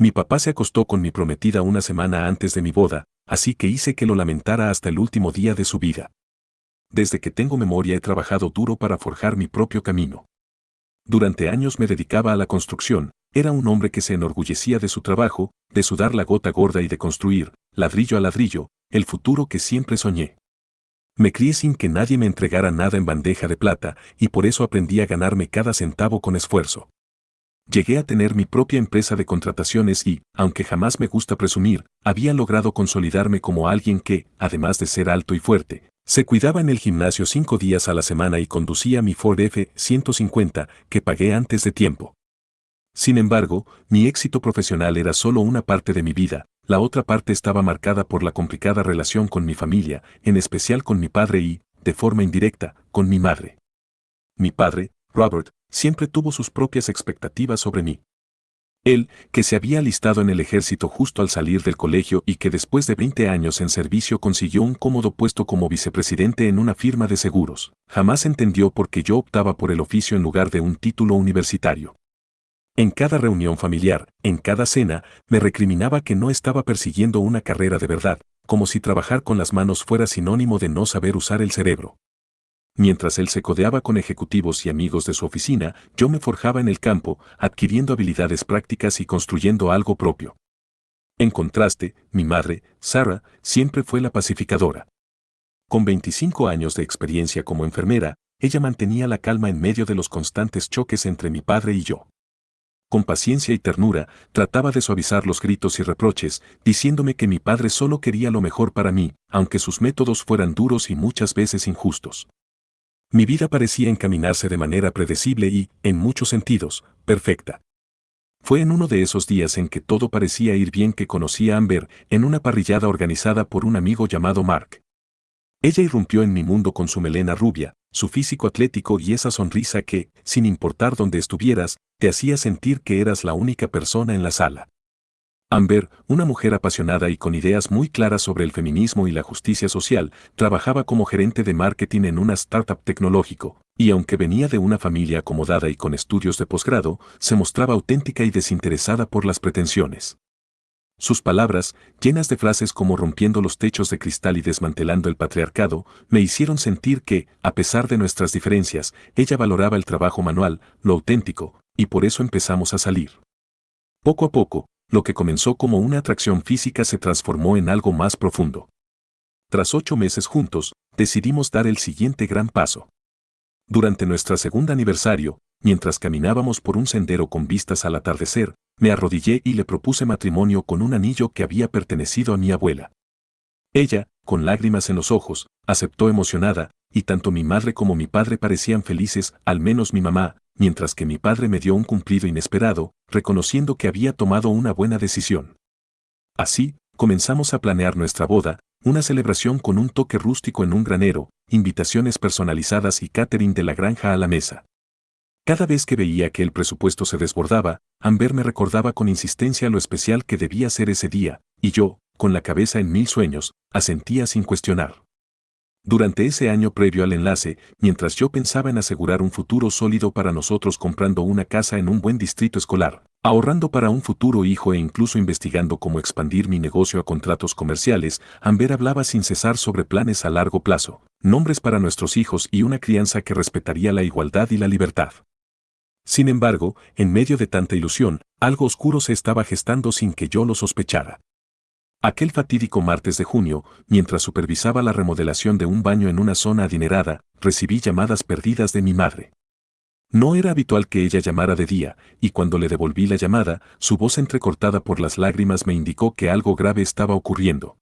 Mi papá se acostó con mi prometida una semana antes de mi boda, así que hice que lo lamentara hasta el último día de su vida. Desde que tengo memoria he trabajado duro para forjar mi propio camino. Durante años me dedicaba a la construcción, era un hombre que se enorgullecía de su trabajo, de sudar la gota gorda y de construir, ladrillo a ladrillo, el futuro que siempre soñé. Me crié sin que nadie me entregara nada en bandeja de plata, y por eso aprendí a ganarme cada centavo con esfuerzo. Llegué a tener mi propia empresa de contrataciones y, aunque jamás me gusta presumir, había logrado consolidarme como alguien que, además de ser alto y fuerte, se cuidaba en el gimnasio 5 días a la semana y conducía mi Ford F-150 que pagué antes de tiempo. Sin embargo, mi éxito profesional era solo una parte de mi vida, la otra parte estaba marcada por la complicada relación con mi familia, en especial con mi padre y, de forma indirecta, con mi madre. Mi padre, Robert, siempre tuvo sus propias expectativas sobre mí. Él, que se había alistado en el ejército justo al salir del colegio y que después de 20 años en servicio consiguió un cómodo puesto como vicepresidente en una firma de seguros, jamás entendió por qué yo optaba por el oficio en lugar de un título universitario. En cada reunión familiar, en cada cena, me recriminaba que no estaba persiguiendo una carrera de verdad, como si trabajar con las manos fuera sinónimo de no saber usar el cerebro. Mientras él se codeaba con ejecutivos y amigos de su oficina, yo me forjaba en el campo, adquiriendo habilidades prácticas y construyendo algo propio. En contraste, mi madre, Sarah, siempre fue la pacificadora. Con 25 años de experiencia como enfermera, ella mantenía la calma en medio de los constantes choques entre mi padre y yo. Con paciencia y ternura, trataba de suavizar los gritos y reproches, diciéndome que mi padre solo quería lo mejor para mí, aunque sus métodos fueran duros y muchas veces injustos. Mi vida parecía encaminarse de manera predecible y, en muchos sentidos, perfecta. Fue en uno de esos días en que todo parecía ir bien que conocí a Amber en una parrillada organizada por un amigo llamado Mark. Ella irrumpió en mi mundo con su melena rubia, su físico atlético y esa sonrisa que, sin importar dónde estuvieras, te hacía sentir que eras la única persona en la sala. Amber, una mujer apasionada y con ideas muy claras sobre el feminismo y la justicia social, trabajaba como gerente de marketing en una startup tecnológico, y aunque venía de una familia acomodada y con estudios de posgrado, se mostraba auténtica y desinteresada por las pretensiones. Sus palabras, llenas de frases como rompiendo los techos de cristal y desmantelando el patriarcado, me hicieron sentir que, a pesar de nuestras diferencias, ella valoraba el trabajo manual, lo auténtico, y por eso empezamos a salir. Poco a poco, lo que comenzó como una atracción física se transformó en algo más profundo. Tras 8 meses juntos, decidimos dar el siguiente gran paso. Durante nuestro segundo aniversario, mientras caminábamos por un sendero con vistas al atardecer, me arrodillé y le propuse matrimonio con un anillo que había pertenecido a mi abuela. Ella, con lágrimas en los ojos, aceptó emocionada, y tanto mi madre como mi padre parecían felices, al menos mi mamá, mientras que mi padre me dio un cumplido inesperado, reconociendo que había tomado una buena decisión. Así, comenzamos a planear nuestra boda, una celebración con un toque rústico en un granero, invitaciones personalizadas y catering de la granja a la mesa. Cada vez que veía que el presupuesto se desbordaba, Amber me recordaba con insistencia lo especial que debía ser ese día, y yo, con la cabeza en 1000 sueños, asentía sin cuestionar. Durante ese año previo al enlace, mientras yo pensaba en asegurar un futuro sólido para nosotros comprando una casa en un buen distrito escolar, ahorrando para un futuro hijo e incluso investigando cómo expandir mi negocio a contratos comerciales, Amber hablaba sin cesar sobre planes a largo plazo, nombres para nuestros hijos y una crianza que respetaría la igualdad y la libertad. Sin embargo, en medio de tanta ilusión, algo oscuro se estaba gestando sin que yo lo sospechara. Aquel fatídico martes de junio, mientras supervisaba la remodelación de un baño en una zona adinerada, recibí llamadas perdidas de mi madre. No era habitual que ella llamara de día, y cuando le devolví la llamada, su voz entrecortada por las lágrimas me indicó que algo grave estaba ocurriendo.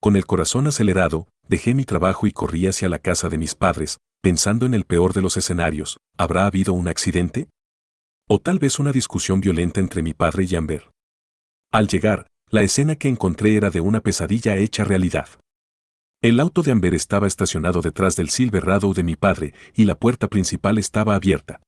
Con el corazón acelerado, dejé mi trabajo y corrí hacia la casa de mis padres, pensando en el peor de los escenarios. ¿Habrá habido un accidente? ¿O tal vez una discusión violenta entre mi padre y Amber? Al llegar, la escena que encontré era de una pesadilla hecha realidad. El auto de Amber estaba estacionado detrás del Silverado de mi padre y la puerta principal estaba abierta.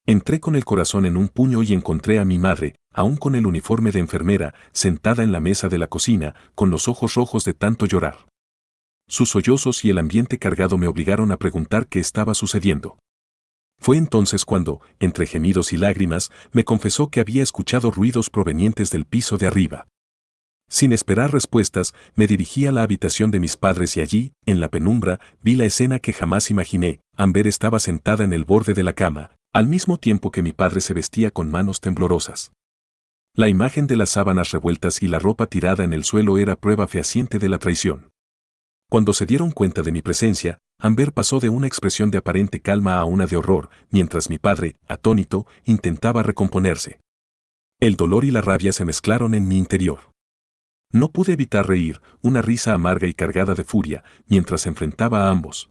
Entré con el corazón en un puño y encontré a mi madre, aún con el uniforme de enfermera, sentada en la mesa de la cocina, con los ojos rojos de tanto llorar. Sus sollozos y el ambiente cargado me obligaron a preguntar qué estaba sucediendo. Fue entonces cuando, entre gemidos y lágrimas, me confesó que había escuchado ruidos provenientes del piso de arriba. Sin esperar respuestas, me dirigí a la habitación de mis padres y allí, en la penumbra, vi la escena que jamás imaginé. Amber estaba sentada en el borde de la cama, al mismo tiempo que mi padre se vestía con manos temblorosas. La imagen de las sábanas revueltas y la ropa tirada en el suelo era prueba fehaciente de la traición. Cuando se dieron cuenta de mi presencia, Amber pasó de una expresión de aparente calma a una de horror, mientras mi padre, atónito, intentaba recomponerse. El dolor y la rabia se mezclaron en mi interior. No pude evitar reír, una risa amarga y cargada de furia, mientras enfrentaba a ambos.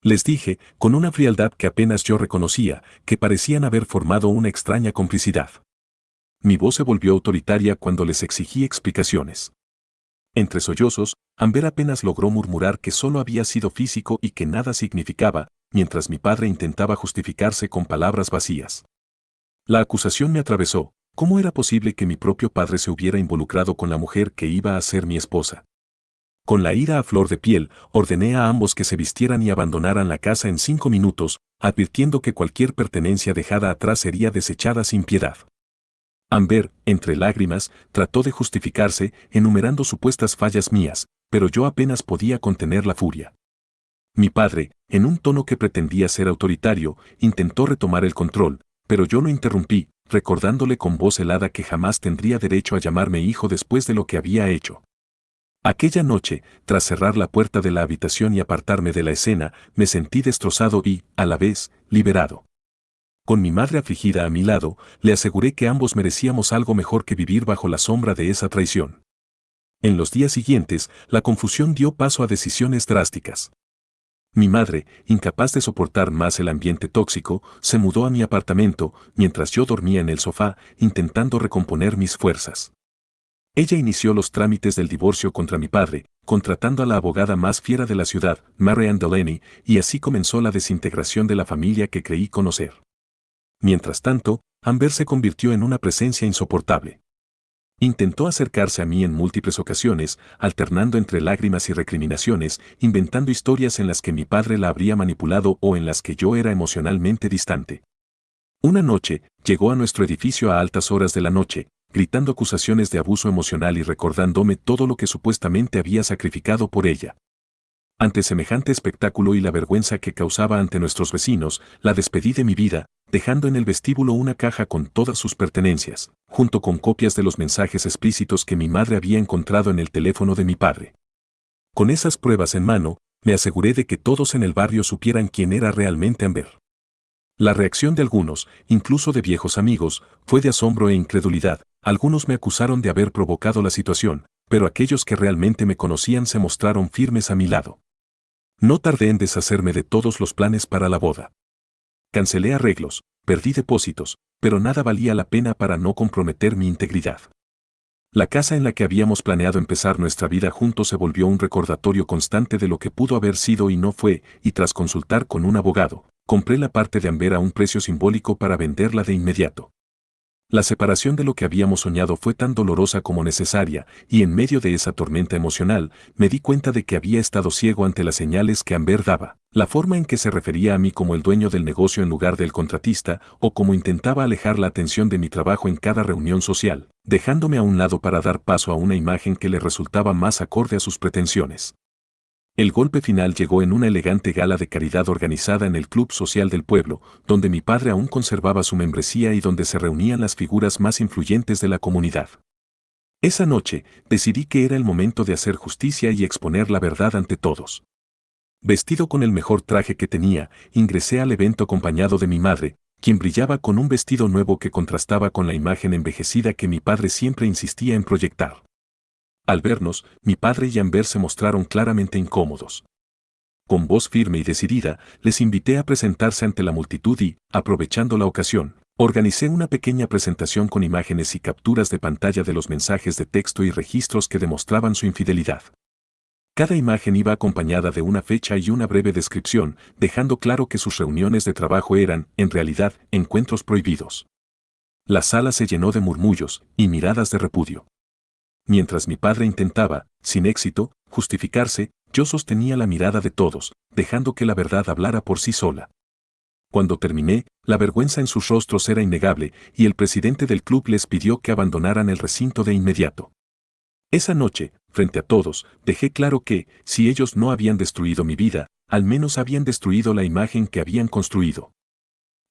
Les dije, con una frialdad que apenas yo reconocía, que parecían haber formado una extraña complicidad. Mi voz se volvió autoritaria cuando les exigí explicaciones. Entre sollozos, Amber apenas logró murmurar que solo había sido físico y que nada significaba, mientras mi padre intentaba justificarse con palabras vacías. La acusación me atravesó. ¿Cómo era posible que mi propio padre se hubiera involucrado con la mujer que iba a ser mi esposa? Con la ira a flor de piel, ordené a ambos que se vistieran y abandonaran la casa en 5 minutos, advirtiendo que cualquier pertenencia dejada atrás sería desechada sin piedad. Amber, entre lágrimas, trató de justificarse, enumerando supuestas fallas mías, pero yo apenas podía contener la furia. Mi padre, en un tono que pretendía ser autoritario, intentó retomar el control, pero yo lo interrumpí, recordándole con voz helada que jamás tendría derecho a llamarme hijo después de lo que había hecho. Aquella noche, tras cerrar la puerta de la habitación y apartarme de la escena, me sentí destrozado y, a la vez, liberado. Con mi madre afligida a mi lado, le aseguré que ambos merecíamos algo mejor que vivir bajo la sombra de esa traición. En los días siguientes, la confusión dio paso a decisiones drásticas. Mi madre, incapaz de soportar más el ambiente tóxico, se mudó a mi apartamento, mientras yo dormía en el sofá, intentando recomponer mis fuerzas. Ella inició los trámites del divorcio contra mi padre, contratando a la abogada más fiera de la ciudad, Marianne Delaney, y así comenzó la desintegración de la familia que creí conocer. Mientras tanto, Amber se convirtió en una presencia insoportable. Intentó acercarse a mí en múltiples ocasiones, alternando entre lágrimas y recriminaciones, inventando historias en las que mi padre la habría manipulado o en las que yo era emocionalmente distante. Una noche, llegó a nuestro edificio a altas horas de la noche, gritando acusaciones de abuso emocional y recordándome todo lo que supuestamente había sacrificado por ella. Ante semejante espectáculo y la vergüenza que causaba ante nuestros vecinos, la despedí de mi vida, dejando en el vestíbulo una caja con todas sus pertenencias, junto con copias de los mensajes explícitos que mi madre había encontrado en el teléfono de mi padre. Con esas pruebas en mano, me aseguré de que todos en el barrio supieran quién era realmente Amber. La reacción de algunos, incluso de viejos amigos, fue de asombro e incredulidad. Algunos me acusaron de haber provocado la situación, pero aquellos que realmente me conocían se mostraron firmes a mi lado. No tardé en deshacerme de todos los planes para la boda. Cancelé arreglos, perdí depósitos, pero nada valía la pena para no comprometer mi integridad. La casa en la que habíamos planeado empezar nuestra vida juntos se volvió un recordatorio constante de lo que pudo haber sido y no fue, y tras consultar con un abogado, compré la parte de Amber a un precio simbólico para venderla de inmediato. La separación de lo que habíamos soñado fue tan dolorosa como necesaria, y en medio de esa tormenta emocional, me di cuenta de que había estado ciego ante las señales que Amber daba, la forma en que se refería a mí como el dueño del negocio en lugar del contratista, o como intentaba alejar la atención de mi trabajo en cada reunión social, dejándome a un lado para dar paso a una imagen que le resultaba más acorde a sus pretensiones. El golpe final llegó en una elegante gala de caridad organizada en el Club Social del pueblo, donde mi padre aún conservaba su membresía y donde se reunían las figuras más influyentes de la comunidad. Esa noche, decidí que era el momento de hacer justicia y exponer la verdad ante todos. Vestido con el mejor traje que tenía, ingresé al evento acompañado de mi madre, quien brillaba con un vestido nuevo que contrastaba con la imagen envejecida que mi padre siempre insistía en proyectar. Al vernos, mi padre y Amber se mostraron claramente incómodos. Con voz firme y decidida, les invité a presentarse ante la multitud y, aprovechando la ocasión, organicé una pequeña presentación con imágenes y capturas de pantalla de los mensajes de texto y registros que demostraban su infidelidad. Cada imagen iba acompañada de una fecha y una breve descripción, dejando claro que sus reuniones de trabajo eran, en realidad, encuentros prohibidos. La sala se llenó de murmullos y miradas de repudio. Mientras mi padre intentaba, sin éxito, justificarse, yo sostenía la mirada de todos, dejando que la verdad hablara por sí sola. Cuando terminé, la vergüenza en sus rostros era innegable y el presidente del club les pidió que abandonaran el recinto de inmediato. Esa noche, frente a todos, dejé claro que, si ellos no habían destruido mi vida, al menos habían destruido la imagen que habían construido.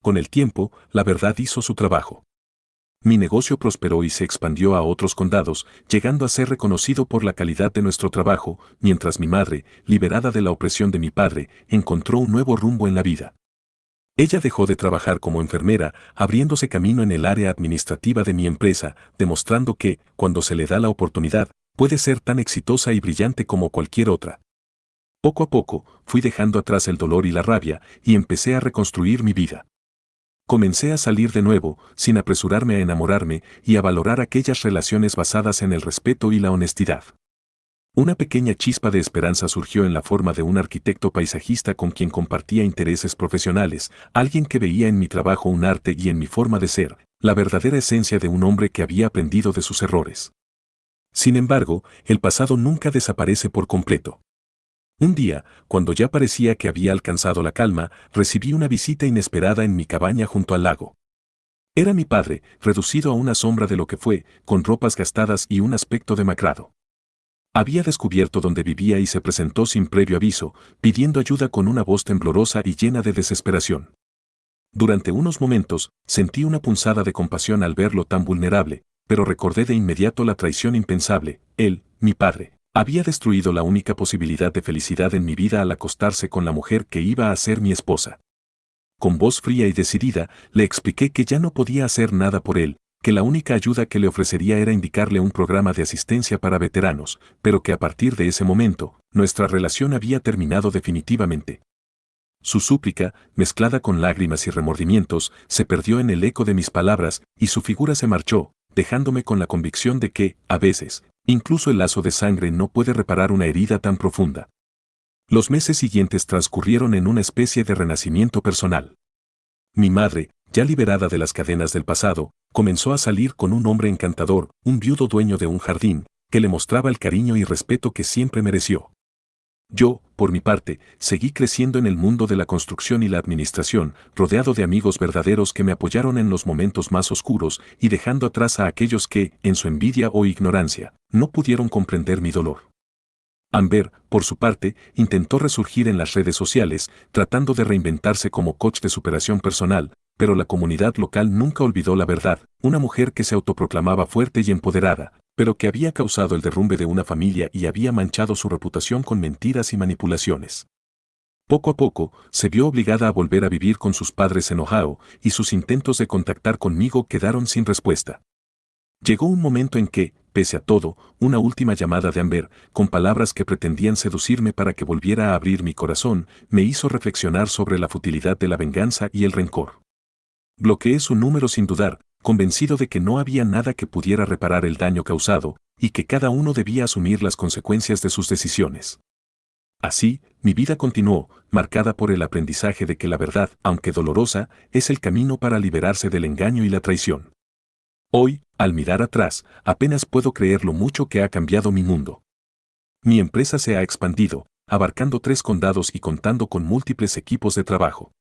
Con el tiempo, la verdad hizo su trabajo. Mi negocio prosperó y se expandió a otros condados, llegando a ser reconocido por la calidad de nuestro trabajo, mientras mi madre, liberada de la opresión de mi padre, encontró un nuevo rumbo en la vida. Ella dejó de trabajar como enfermera, abriéndose camino en el área administrativa de mi empresa, demostrando que, cuando se le da la oportunidad, puede ser tan exitosa y brillante como cualquier otra. Poco a poco, fui dejando atrás el dolor y la rabia, y empecé a reconstruir mi vida. Comencé a salir de nuevo, sin apresurarme a enamorarme, y a valorar aquellas relaciones basadas en el respeto y la honestidad. Una pequeña chispa de esperanza surgió en la forma de un arquitecto paisajista con quien compartía intereses profesionales, alguien que veía en mi trabajo un arte y en mi forma de ser, la verdadera esencia de un hombre que había aprendido de sus errores. Sin embargo, el pasado nunca desaparece por completo. Un día, cuando ya parecía que había alcanzado la calma, recibí una visita inesperada en mi cabaña junto al lago. Era mi padre, reducido a una sombra de lo que fue, con ropas gastadas y un aspecto demacrado. Había descubierto dónde vivía y se presentó sin previo aviso, pidiendo ayuda con una voz temblorosa y llena de desesperación. Durante unos momentos, sentí una punzada de compasión al verlo tan vulnerable, pero recordé de inmediato la traición impensable. Él, mi padre, había destruido la única posibilidad de felicidad en mi vida al acostarse con la mujer que iba a ser mi esposa. Con voz fría y decidida, le expliqué que ya no podía hacer nada por él, que la única ayuda que le ofrecería era indicarle un programa de asistencia para veteranos, pero que a partir de ese momento, nuestra relación había terminado definitivamente. Su súplica, mezclada con lágrimas y remordimientos, se perdió en el eco de mis palabras, y su figura se marchó, dejándome con la convicción de que, a veces, incluso el lazo de sangre no puede reparar una herida tan profunda. Los meses siguientes transcurrieron en una especie de renacimiento personal. Mi madre, ya liberada de las cadenas del pasado, comenzó a salir con un hombre encantador, un viudo dueño de un jardín, que le mostraba el cariño y respeto que siempre mereció. Yo, por mi parte, seguí creciendo en el mundo de la construcción y la administración, rodeado de amigos verdaderos que me apoyaron en los momentos más oscuros y dejando atrás a aquellos que, en su envidia o ignorancia, no pudieron comprender mi dolor. Amber, por su parte, intentó resurgir en las redes sociales, tratando de reinventarse como coach de superación personal, pero la comunidad local nunca olvidó la verdad, una mujer que se autoproclamaba fuerte y empoderada, pero que había causado el derrumbe de una familia y había manchado su reputación con mentiras y manipulaciones. Poco a poco, se vio obligada a volver a vivir con sus padres en Ohio, y sus intentos de contactar conmigo quedaron sin respuesta. Llegó un momento en que, pese a todo, una última llamada de Amber, con palabras que pretendían seducirme para que volviera a abrir mi corazón, me hizo reflexionar sobre la futilidad de la venganza y el rencor. Bloqueé su número sin dudar, convencido de que no había nada que pudiera reparar el daño causado, y que cada uno debía asumir las consecuencias de sus decisiones. Así, mi vida continuó, marcada por el aprendizaje de que la verdad, aunque dolorosa, es el camino para liberarse del engaño y la traición. Hoy, al mirar atrás, apenas puedo creer lo mucho que ha cambiado mi mundo. Mi empresa se ha expandido, abarcando 3 condados y contando con múltiples equipos de trabajo.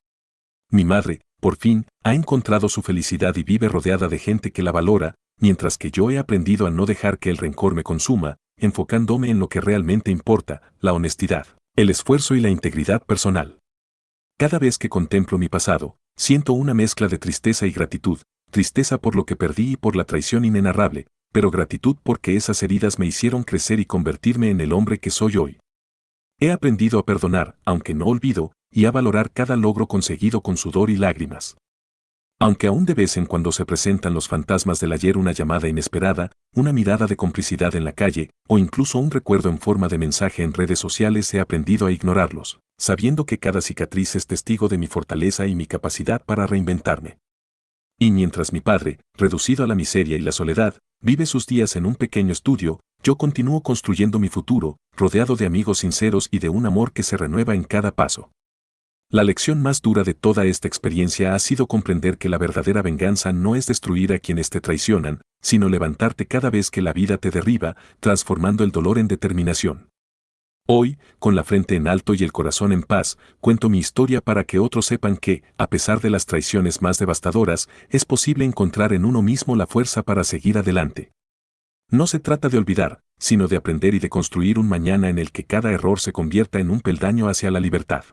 Mi madre, por fin, ha encontrado su felicidad y vive rodeada de gente que la valora, mientras que yo he aprendido a no dejar que el rencor me consuma, enfocándome en lo que realmente importa, la honestidad, el esfuerzo y la integridad personal. Cada vez que contemplo mi pasado, siento una mezcla de tristeza y gratitud, tristeza por lo que perdí y por la traición inenarrable, pero gratitud porque esas heridas me hicieron crecer y convertirme en el hombre que soy hoy. He aprendido a perdonar, aunque no olvido, y a valorar cada logro conseguido con sudor y lágrimas. Aunque aún de vez en cuando se presentan los fantasmas del ayer, una llamada inesperada, una mirada de complicidad en la calle, o incluso un recuerdo en forma de mensaje en redes sociales, he aprendido a ignorarlos, sabiendo que cada cicatriz es testigo de mi fortaleza y mi capacidad para reinventarme. Y mientras mi padre, reducido a la miseria y la soledad, vive sus días en un pequeño estudio, yo continúo construyendo mi futuro, rodeado de amigos sinceros y de un amor que se renueva en cada paso. La lección más dura de toda esta experiencia ha sido comprender que la verdadera venganza no es destruir a quienes te traicionan, sino levantarte cada vez que la vida te derriba, transformando el dolor en determinación. Hoy, con la frente en alto y el corazón en paz, cuento mi historia para que otros sepan que, a pesar de las traiciones más devastadoras, es posible encontrar en uno mismo la fuerza para seguir adelante. No se trata de olvidar, sino de aprender y de construir un mañana en el que cada error se convierta en un peldaño hacia la libertad.